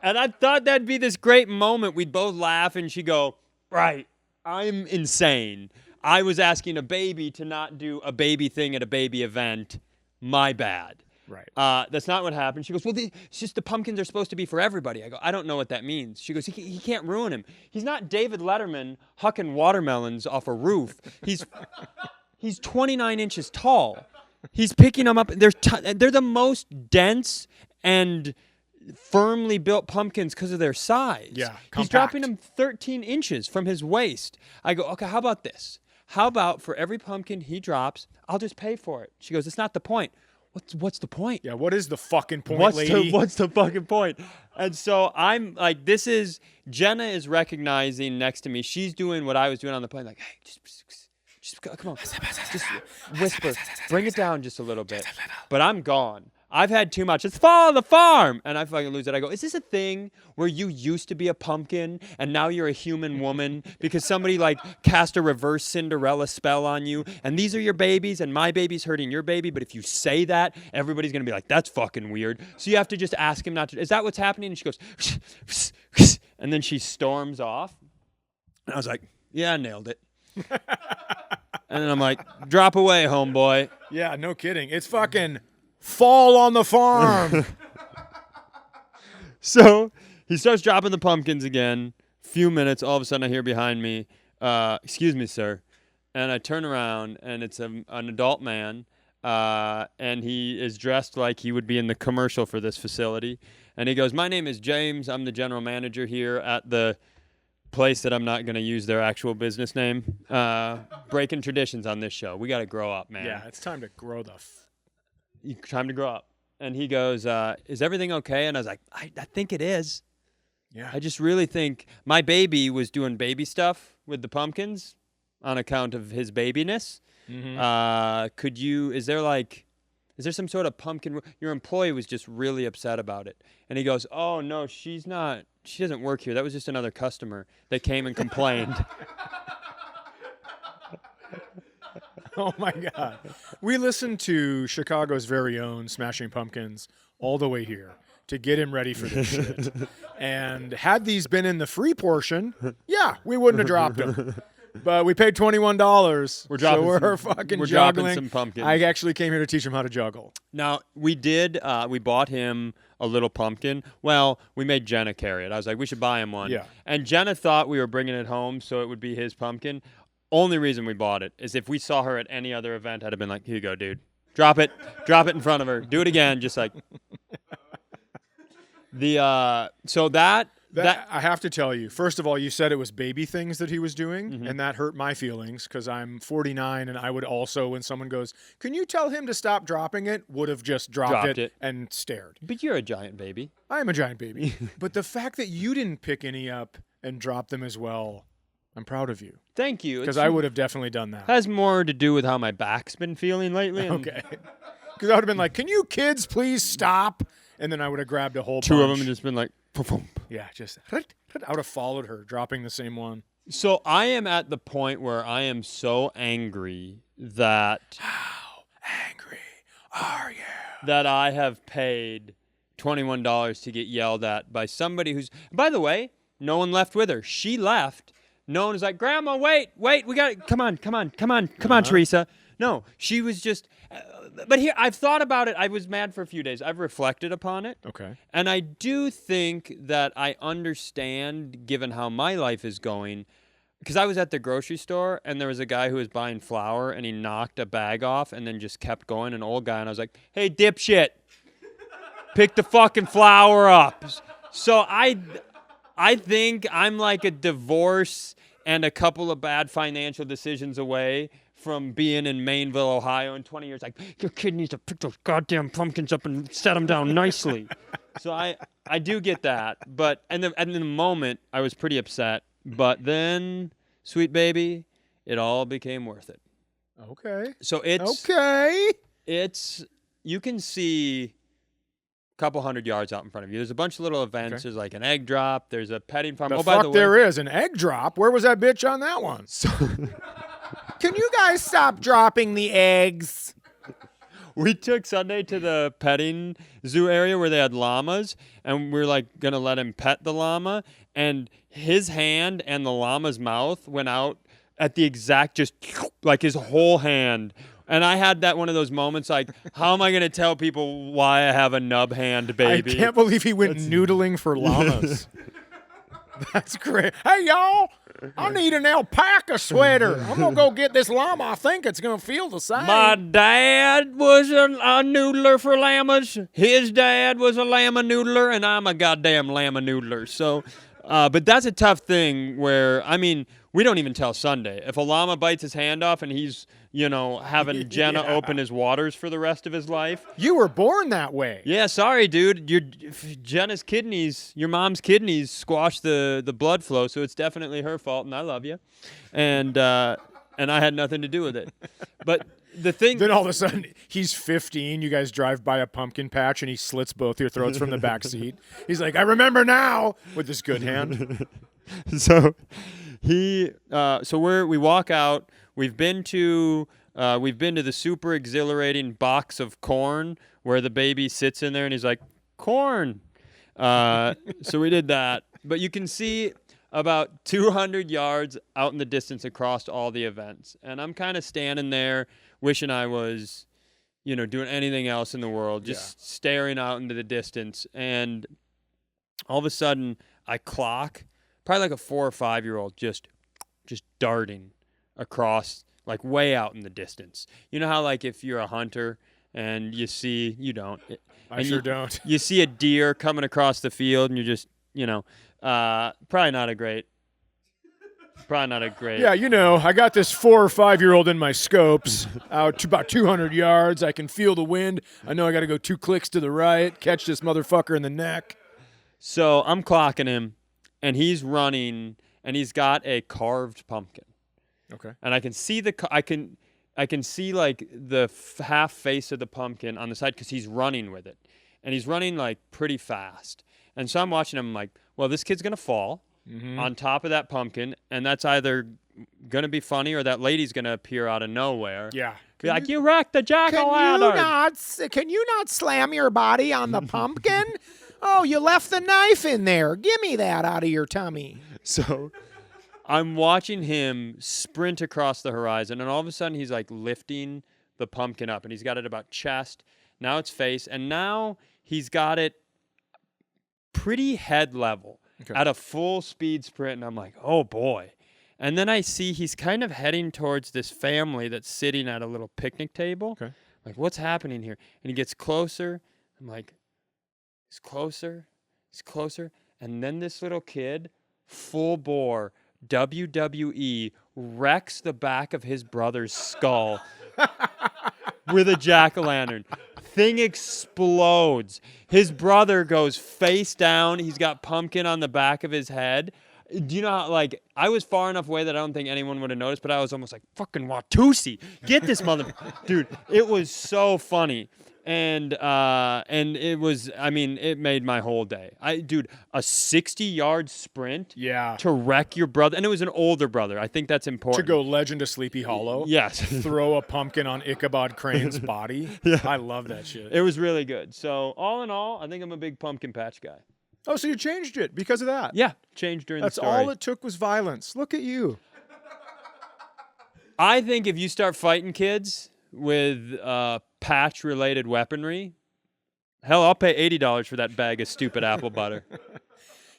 And I thought that'd be this great moment. We'd both laugh, and she'd go, right, I'm insane. I was asking a baby to not do a baby thing at a baby event. My bad. Right. That's not what happened. She goes, well, it's just the pumpkins are supposed to be for everybody. I go, I don't know what that means. She goes, he can't ruin him. He's not David Letterman hucking watermelons off a roof. He's 29 inches tall. He's picking them up. They're the most dense and firmly built pumpkins because of their size. Yeah, He's compact. dropping them 13 inches from his waist. I go, okay, how about this? How about for every pumpkin he drops, I'll just pay for it? She goes, it's not the point. What's the point? Yeah, what is the fucking point, lady? What's the fucking point? And so I'm like, Jenna is recognizing next to me. She's doing what I was doing on the plane. Like, hey, just come on. Just whisper. Bring it down just a little bit. But I'm gone. I've had too much. It's fall on the farm. And I fucking lose it. I go, is this a thing where you used to be a pumpkin and now you're a human woman because somebody like cast a reverse Cinderella spell on you and these are your babies and my baby's hurting your baby. But if you say that, everybody's going to be like, that's fucking weird. So you have to just ask him not to. Is that what's happening? And she goes, and then she storms off. And I was like, yeah, I nailed it. And then I'm like, drop away, homeboy. Yeah, no kidding. It's fucking fall on the farm. So he starts dropping the pumpkins again. Few minutes, all of a sudden I hear behind me, excuse me, sir. And I turn around, and it's an adult man, and he is dressed like he would be in the commercial for this facility. And he goes, my name is James. I'm the general manager here at the place that I'm not going to use their actual business name. Breaking traditions on this show. We got to grow up, man. Yeah, it's time to grow the Time to grow up. And he goes, is everything okay? And I was like, I think it is. Yeah. I just really think my baby was doing baby stuff with the pumpkins on account of his babiness. Mm-hmm. Is there some sort of pumpkin? Your employee was just really upset about it. And he goes, oh, no, she doesn't work here. That was just another customer that came and complained. Oh, my God. We listened to Chicago's very own Smashing Pumpkins all the way here to get him ready for this shit. And had these been in the free portion, yeah, we wouldn't have dropped them. But we paid $21. We're dropping We're dropping juggling. some pumpkins. I actually came here to teach him how to juggle. Now, we bought him a little pumpkin. Well, we made Jenna carry it. I was like, we should buy him one. Yeah. And Jenna thought we were bringing it home so it would be his pumpkin. Only reason we bought it is if we saw her at any other event, I'd have been like, here you go, dude. Drop it in front of her. Do it again, just like. So that I have to tell you, first of all, you said it was baby things that he was doing, and that hurt my feelings because I'm 49, and I would also, when someone goes, can you tell him to stop dropping it, would have just dropped it and stared. But you're a giant baby. I am a giant baby. But the fact that you didn't pick any up and drop them as well, I'm proud of you. Thank you. Because I would have definitely done that. Has more to do with how my back's been feeling lately. Okay. Because I would have been like, can you kids please stop? And then I would have grabbed a whole Two of bunch. them and just been like, poof. Yeah, just, I would have followed her, dropping the same one. So I am at the point where I am so angry that... How angry are you? That I have paid $21 to get yelled at by somebody who's... By the way, no one left with her. She left. No one was like, Grandma, wait, we got it. Come on, Teresa. No, she was just... but here, I've thought about it. I was mad for a few days. I've reflected upon it. Okay. And I do think that I understand, given how my life is going, because I was at the grocery store, and there was a guy who was buying flour, and he knocked a bag off and then just kept going, an old guy, and I was like, hey, dipshit, pick the fucking flour up. So I think I'm like a divorce and a couple of bad financial decisions away from being in Maineville, Ohio in 20 years. Like, your kid needs to pick those goddamn pumpkins up and set them down nicely. So I do get that. But in the moment, I was pretty upset. But then, sweet baby, it all became worth it. Okay. So it's... Okay. It's... You can see... couple 100 yards out in front of you. There's a bunch of little events. Okay. There's like an egg drop. There's a petting farm. By the way, there is an egg drop. Where was that bitch on that one? Can you guys stop dropping the eggs? We took Sunday to the petting zoo area where they had llamas, and we were like gonna let him pet the llama, and his hand and the llama's mouth went out at the exact, just like his whole hand. And I had that one of those moments like, how am I going to tell people why I have a nub hand baby? I can't believe he went noodling for llamas. That's great. Hey, y'all. I need an alpaca sweater. I'm going to go get this llama. I think it's going to feel the same. My dad was a noodler for llamas. His dad was a llama noodler, and I'm a goddamn llama noodler. So, but that's a tough thing where, I mean, we don't even tell Sunday. If a llama bites his hand off and he's, having Jenna open his waters for the rest of his life. You were born that way. Yeah, sorry, dude. Jenna's kidneys, your mom's kidneys squashed the blood flow, so it's definitely her fault, and I love you. And I had nothing to do with it. But the thing... Then all of a sudden, he's 15. You guys drive by a pumpkin patch, and he slits both your throats from the back seat. He's like, I remember now, with this good hand. So we walk out. We've been to the super exhilarating box of corn where the baby sits in there and he's like, corn. So we did that. But you can see about 200 yards out in the distance across all the events. And I'm kind of standing there wishing I was, doing anything else in the world, just staring out into the distance. And all of a sudden I clock probably like a 4 or 5 year old just darting across, like way out in the distance. You know how like if you're a hunter and you see, you don't. I sure don't. You see a deer coming across the field and you just, probably not a great. Yeah, I got this 4 or 5 year old in my scopes out to about 200 yards. I can feel the wind. I know I got to go 2 clicks to the right, catch this motherfucker in the neck. So I'm clocking him and he's running and he's got a carved pumpkin. Okay. And I can see I can see like the half face of the pumpkin on the side because he's running with it, and he's running like pretty fast. And so I'm watching him like, well, this kid's gonna fall on top of that pumpkin, and that's either gonna be funny or that lady's gonna appear out of nowhere. Yeah. Be like, you wrecked the jack-o'-lantern. Can you not slam your body on the pumpkin? Oh, you left the knife in there. Give me that out of your tummy. So I'm watching him sprint across the horizon, and all of a sudden he's like lifting the pumpkin up, and he's got it about chest. Now it's face, and now he's got it pretty head level at a full speed sprint, and I'm like, oh boy. And then I see he's kind of heading towards this family that's sitting at a little picnic table. Okay. Like, what's happening here? And he gets closer. I'm like, he's closer. And then this little kid, full bore, WWE, wrecks the back of his brother's skull with a jack-o'-lantern. Thing explodes. His brother goes face down. He's got pumpkin on the back of his head. Do you know how, like, I was far enough away that I don't think anyone would have noticed, but I was almost like, fucking Watusi, get this dude, it was so funny. And it was, I mean, it made my whole day. Dude, a 60-yard sprint to wreck your brother. And it was an older brother. I think that's important. To go Legend of Sleepy Hollow. Yes. Throw a pumpkin on Ichabod Crane's body. Yeah. I love that shit. It was really good. So all in all, I think I'm a big pumpkin patch guy. Oh, so you changed it because of that? Yeah, changed during the story. That's all it took was violence. Look at you. I think if you start fighting kids with patch-related weaponry, hell, I'll pay $80 for that bag of stupid apple butter.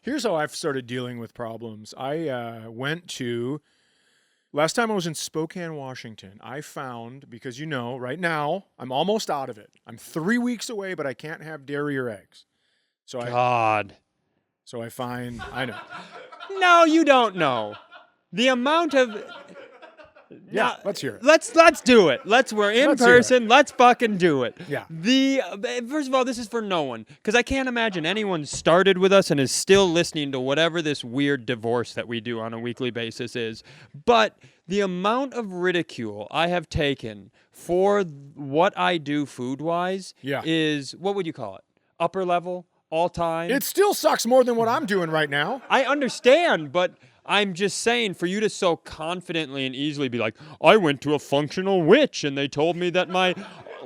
Here's how I've started dealing with problems. I went to, last time I was in Spokane, Washington, I found, because right now, I'm almost out of it. I'm 3 weeks away, but I can't have dairy or eggs. So I know. No, you don't know. The amount of... Yeah, let's hear it. Let's do it. We're in person. Let's fucking do it. Yeah. First of all, this is for no one, because I can't imagine anyone started with us and is still listening to whatever this weird divorce that we do on a weekly basis is. But the amount of ridicule I have taken for what I do food-wise is, what would you call it? Upper level? All time? It still sucks more than what I'm doing right now. I understand, but I'm just saying, for you to so confidently and easily be like, I went to a functional witch and they told me that my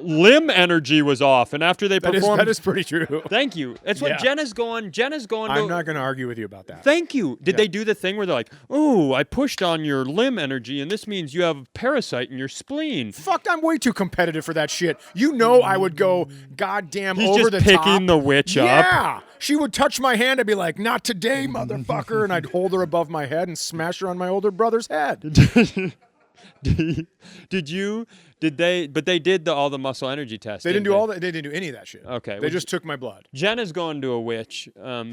limb energy was off, and after they performed... That is pretty true. Thank you. That's what Jenna's going I'm not going to argue with you about that. Thank you. Did they do the thing where they're like, oh, I pushed on your limb energy, and this means you have a parasite in your spleen? Fuck, I'm way too competitive for that shit. I would go goddamn He's over just the top. picking the witch up. Yeah. She would touch my hand. I'd be like, "Not today, motherfucker!" And I'd hold her above my head and smash her on my older brother's head. Did they? But they did all the muscle energy tests. They didn't do all that. They didn't do any of that shit. Okay, They just took my blood. Jenna's going to a witch.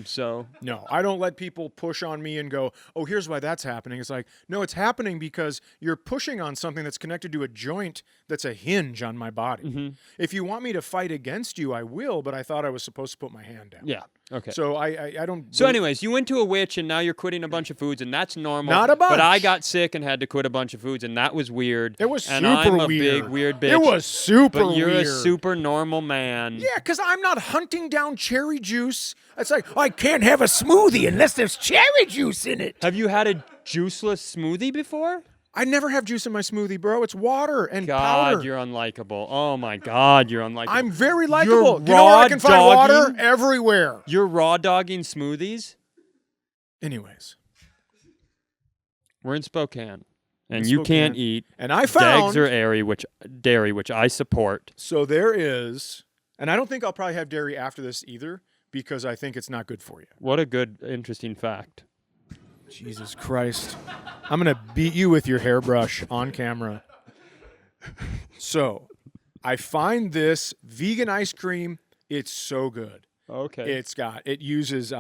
So No, I don't let people push on me and go, "Oh, here's why that's happening." It's like, no, it's happening because you're pushing on something that's connected to a joint that's a hinge on my body. Mm-hmm. If you want me to fight against you, I will. But I thought I was supposed to put my hand down. yeah. Okay. So I don't. So, anyways, you went to a witch and now you're quitting a bunch of foods, and that's normal. Not a bunch. But I got sick and had to quit a bunch of foods, and that was weird. It was and super I'm a weird. big weird bitch. It was super But you're weird. a super normal man. Yeah, because I'm not hunting down cherry juice. It's like, I can't have a smoothie unless there's cherry juice in it. Have you had a juiceless smoothie before? I never have juice in my smoothie, bro. It's water and God, powder. you're unlikable. Oh my God, you're unlikable. I'm very likable. You're You know where I can find raw water? dogging? Everywhere. You're raw dogging smoothies? Anyways, We're in Spokane. And In you can't Spokane. eat and I eggs found. or dairy, which I support. So there is, and I don't think I'll probably have dairy after this either because I think it's not good for you. What a good, interesting fact. Jesus Christ. I'm going to beat you with your hairbrush on camera. So, I find this vegan ice cream. It's so good. Okay. It uses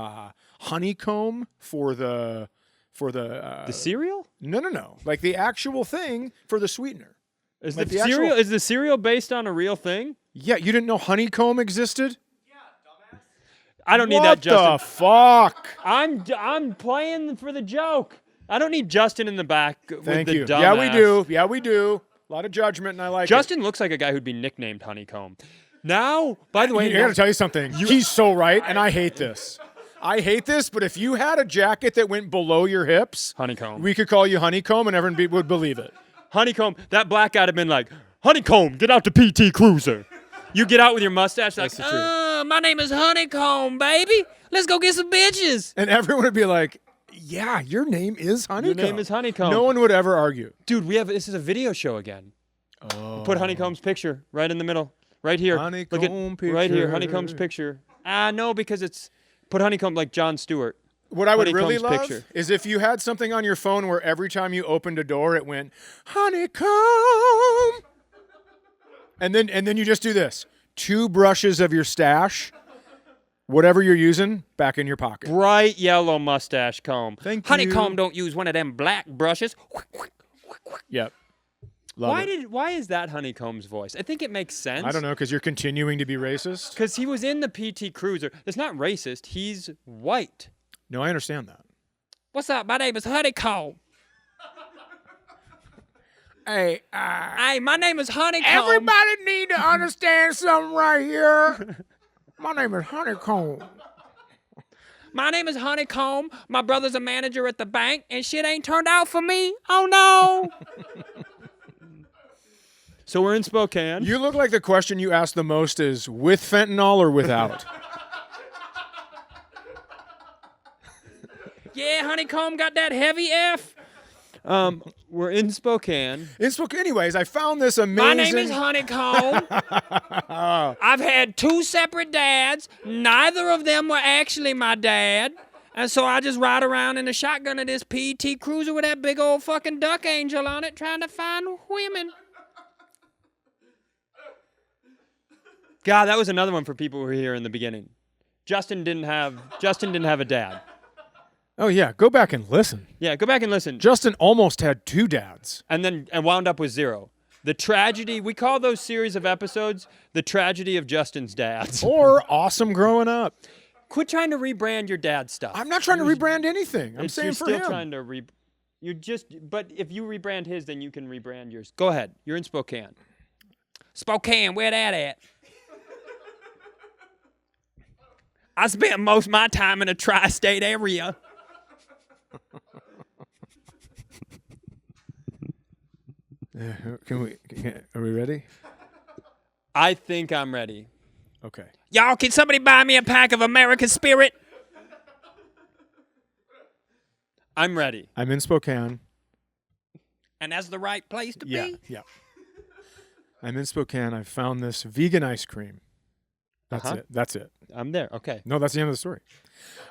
honeycomb for the The cereal? No. Like the actual thing for the sweetener. Is Like the the actual- cereal is the cereal based on a real thing? Yeah, you didn't know honeycomb existed? I don't need What that, the Justin. fuck? I'm playing for the joke. I don't need Justin in the back Thank with the you. dumbass. Yeah, we do. A lot of judgment, and I like Justin looks like a guy who'd be nicknamed Honeycomb. Now, by the way, I got to tell you something. He's so right, and I hate this. But if you had a jacket that went below your hips, Honeycomb. we could call you Honeycomb, and everyone would believe it. Honeycomb, that black guy'd have been like, Honeycomb, get out the PT Cruiser. You get out with your mustache like, That's the truth. my name is Honeycomb, baby. Let's go get some bitches. And everyone would be like, yeah, your name is Honeycomb. Your name is Honeycomb. No one would ever argue. Dude, this is a video show again. Oh. Put Honeycomb's picture right in the middle. Right here. Honeycomb Look at, picture. right here, Honeycomb's picture. No, because it's, put Honeycomb like Jon Stewart. What I would really Honeycomb's love picture. is if you had something on your phone where every time you opened a door, it went, Honeycomb. And then you just do this. 2 brushes of your stash, whatever you're using, back in your pocket. Bright yellow mustache comb. Thank Honeycomb you. don't use one of them black brushes. Yep. Love it. Why is that Honeycomb's voice? I think it makes sense. I don't know, because you're continuing to be racist? Because he was in the PT Cruiser. It's not racist. He's white. No, I understand that. What's up? My name is Honeycomb. Hey, My name is Honeycomb. everybody need to understand something right here. My name is Honeycomb. My name is Honeycomb. My brother's a manager at the bank, and shit ain't turned out for me. Oh, no. So we're in Spokane. You look like the question you ask the most is with fentanyl or without? Yeah, Honeycomb got that heavy F. We're in Spokane. Anyways, I found this amazing. My name is Honeycomb. I've had 2 separate dads. Neither of them were actually my dad. And so I just ride around in the shotgun of this PT Cruiser with that big old fucking duck angel on it trying to find women. God, that was another one for people who were here in the beginning. Justin didn't have a dad. Oh, yeah. Go back and listen. Yeah, go back and listen. Justin almost had 2 dads. And wound up with 0. The tragedy, we call those series of episodes the tragedy of Justin's dads. Or awesome growing up. Quit trying to rebrand your dad stuff. I'm not trying to rebrand anything. I'm saying you're for still him. trying to but if you rebrand his, then you can rebrand yours. Go ahead. You're in Spokane. Spokane, where that at? I spent most of my time in a tri-state area. Are we ready? I think I'm ready. Okay. Y'all, can somebody buy me a pack of American Spirit? I'm ready. I'm in Spokane. And that's the right place to Yeah, be? yeah. I'm in Spokane. I found this vegan ice cream. That's Uh-huh. it. That's it. I'm there. Okay. No, that's the end of the story.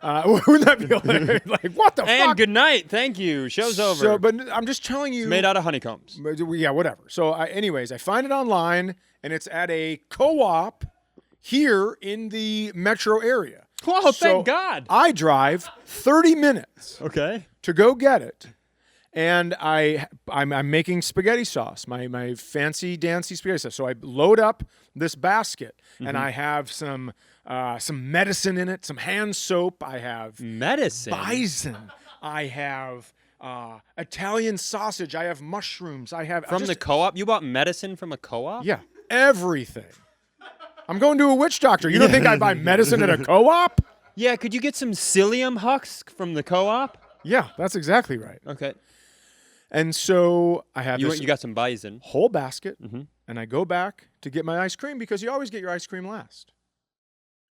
Wouldn't that be hilarious? Like, what the fuck? And good night. Thank you. Show's over. So, but I'm just telling you. It's made out of honeycombs. Yeah, whatever. So, anyways, I find it online, and it's at a co-op here in the metro area. Oh, So thank God. I drive 30 minutes Okay. to go get it. And I'm making spaghetti sauce, my fancy dancy spaghetti sauce. So I load up this basket, and I have some medicine in it, some hand soap. I have Medicine. bison. I have Italian sausage. I have mushrooms. I have From the co-op? You bought medicine from a co-op? yeah, everything. I'm going to a witch doctor. You don't think I buy medicine at a co-op? Yeah, could you get some psyllium husk from the co-op? Yeah, that's exactly right. Okay. And so I have this You got some bison. whole basket, and I go back to get my ice cream because you always get your ice cream last.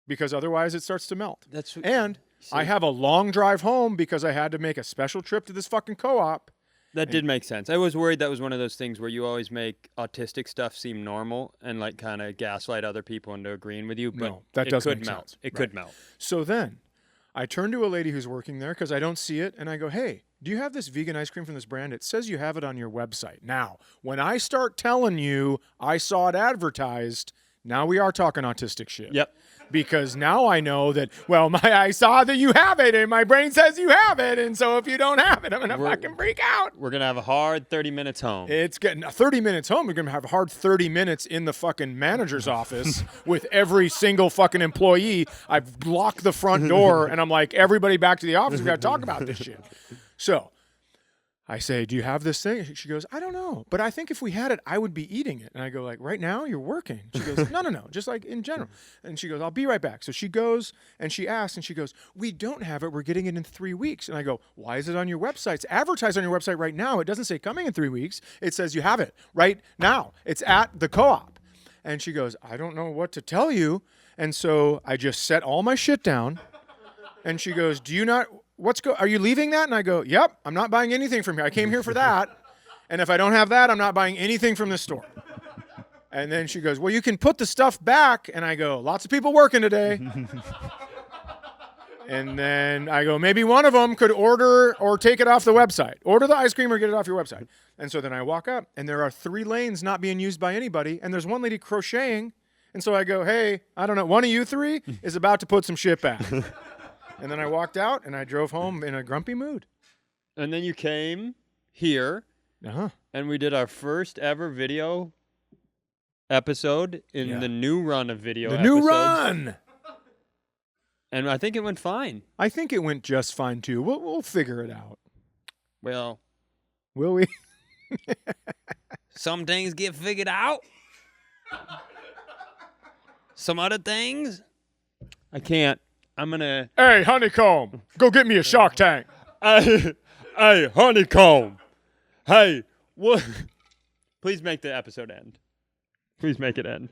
Because otherwise it starts to melt. And I have a long drive home because I had to make a special trip to this fucking co-op. That did make sense. I was worried that was one of those things where you always make autistic stuff seem normal and like kind of gaslight other people into agreeing with you, but No, that it does could make melt. sense. It Right. could melt. So then I turn to a lady who's working there because I don't see it, and I go, hey, do you have this vegan ice cream from this brand? It says you have it on your website. Now, when I start telling you I saw it advertised, now we are talking autistic shit. Yep. Because now I know that, well, I saw that you have it, and my brain says you have it, and so if you don't have it, I'm going to fucking freak out. We're going to have a hard 30 minutes home. It's getting 30 minutes home. We're going to have a hard 30 minutes in the fucking manager's office with every single fucking employee. I've locked the front door, and I'm like, everybody back to the office. We got to talk about this shit. So I say, do you have this thing? She goes, I don't know, but I think if we had it, I would be eating it. And I go like, right now you're working. She goes, no, just like in general. And she goes, I'll be right back. So she goes and she asks and she goes, we don't have it. We're getting it in 3 weeks. And I go, why is it on your website? It's advertised on your website right now. It doesn't say coming in 3 weeks. It says you have it right now. It's at the co-op. And she goes, I don't know what to tell you. And so I just set all my shit down. And she goes, are you leaving that? And I go, yep, I'm not buying anything from here. I came here for that. And if I don't have that, I'm not buying anything from this store. And then she goes, well, you can put the stuff back. And I go, lots of people working today. And then I go, maybe one of them could order or take it off the website. Order the ice cream or get it off your website. And so then I walk up, and there are 3 lanes not being used by anybody. And there's one lady crocheting. And so I go, hey, I don't know, one of you 3 is about to put some shit back. And then I walked out, and I drove home in a grumpy mood. And then you came here, and we did our first ever video episode in the new run of video episodes. The new run! And I think it went fine. I think it went just fine, too. We'll figure it out. Well, will we? Some things get figured out. Some other things, I can't. I'm going to... Hey, Honeycomb, go get me a Shark Tank. Hey, Honeycomb. Hey, what? Please make the episode end. Please make it end.